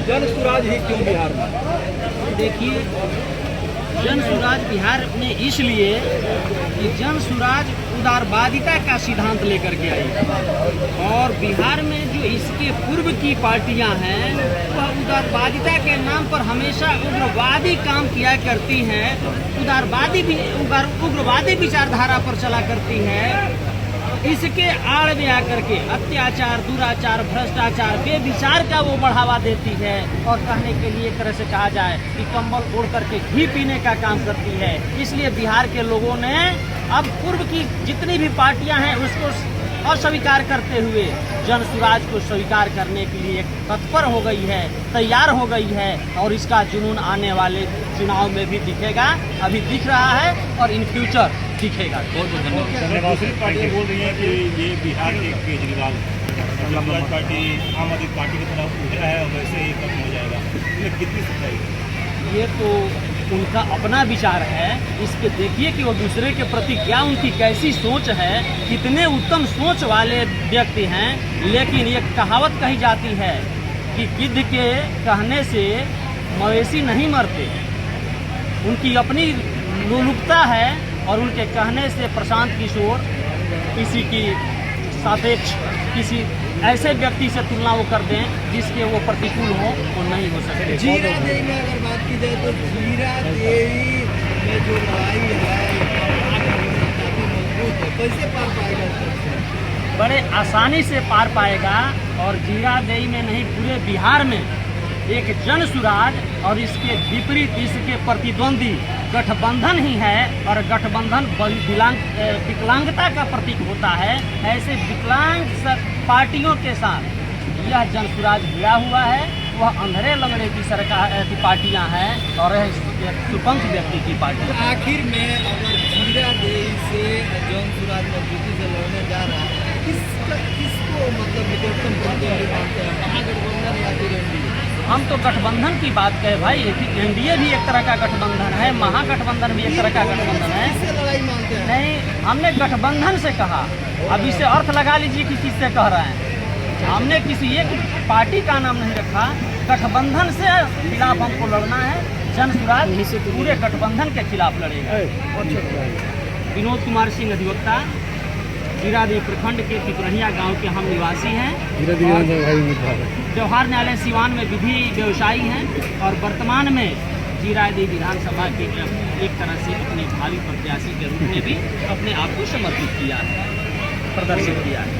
जन स्वराज ही क्यों बिहार में? देखिए, जन स्वराज बिहार में इसलिए कि जन स्वराज उदारवादिता का सिद्धांत लेकर के आई और बिहार में जो इसके पूर्व की पार्टियां हैं वह उदारवादिता के नाम पर हमेशा उग्रवादी काम किया करती हैं, उग्रवादी विचारधारा पर चला करती हैं। इसके आड़ में आकर के अत्याचार, दुराचार, भ्रष्टाचार, बेविचार का वो बढ़ावा देती है और कहने के लिए एक तरह से कहा जाए कि कंबल ओढ़ करके घी पीने का काम करती है। इसलिए बिहार के लोगों ने अब पूर्व की जितनी भी पार्टियां हैं उसको अस्वीकार करते हुए जन स्वराज को स्वीकार करने के लिए तत्पर हो गई है, तैयार हो गई है और इसका जुनून आने वाले चुनाव में भी दिखेगा, अभी दिख रहा है और इन फ्यूचर दिखेगा। बहुत धन्यवाद। पार्टियां बोल रही हैं कि ये बिहार के केजरीवाल समाजवादी पार्टी आम आदमी पार्टी की तरफ उठा है और वैसे ही खत्म हो जाएगा, इसमें कितनी सच्चाई? ये तो उनका अपना विचार है। इसके देखिए कि वो दूसरे के प्रति क्या उनकी कैसी सोच है, कितने उत्तम सोच वाले व्यक्ति हैं। लेकिन ये कहावत कही जाती है कि गिद्ध के कहने से मवेशी नहीं मरते। उनकी अपनी लोलुपता है और उनके कहने से प्रशांत किशोर किसी की सापेक्ष किसी ऐसे व्यक्ति से तुलना वो कर दें जिसके वो प्रतिकूल हो, वो नहीं हो सकते। जीरा देवी में अगर बात की जाए तो जीरा देवी में जो लड़ाई है काफी मजबूत है, कैसे पार पाएगा? बड़े आसानी से पार पाएगा और जीरा देवी में नहीं पूरे बिहार में एक जन स्वराज और इसके विपरीत इसके प्रतिद्वंदी गठबंधन ही है और गठबंधन विकलांगता का प्रतीक होता है। ऐसे विकलांग पार्टियों के साथ यह जन स्वराज जुड़ा हुआ है। वह अंधेरे लंगड़े की सरकार की पार्टियां हैं और सुपंथ व्यक्ति की पार्टी। आखिर में अगर जीरा देवी से जन स्वराज मजबूती से लड़ने जा रहा है, किसको मतलब निकटतम प्रतिद्वंदी मानते हैं, महागठबंधन या फिर एनडीए? हम तो गठबंधन की बात कहें भाई, एनडीए भी एक तरह का गठबंधन है, महागठबंधन भी एक तरह का गठबंधन है। किससे लड़ाई मानते हैं? नहीं, हमने गठबंधन से कहा। अब इसे अर्थ लगा लीजिए कि किससे कह रहे हैं। हमने किसी एक पार्टी का नाम नहीं रखा। गठबंधन से खिलाफ हमको लड़ना है। जन स्वराज पूरे गठबंधन के खिलाफ लड़ेगा। विनोद कुमार सिंह अधिवक्ता, जीरादेवी प्रखंड के पिपरहिया गांव के हम निवासी हैं। व्यवहार न्यायालय सिवान में विधि व्यवसायी हैं और वर्तमान में जीरादेवी विधानसभा के एक तरह से अपने भावी प्रत्याशी के रूप में भी अपने आप को समर्पित किया है, प्रदर्शित किया है।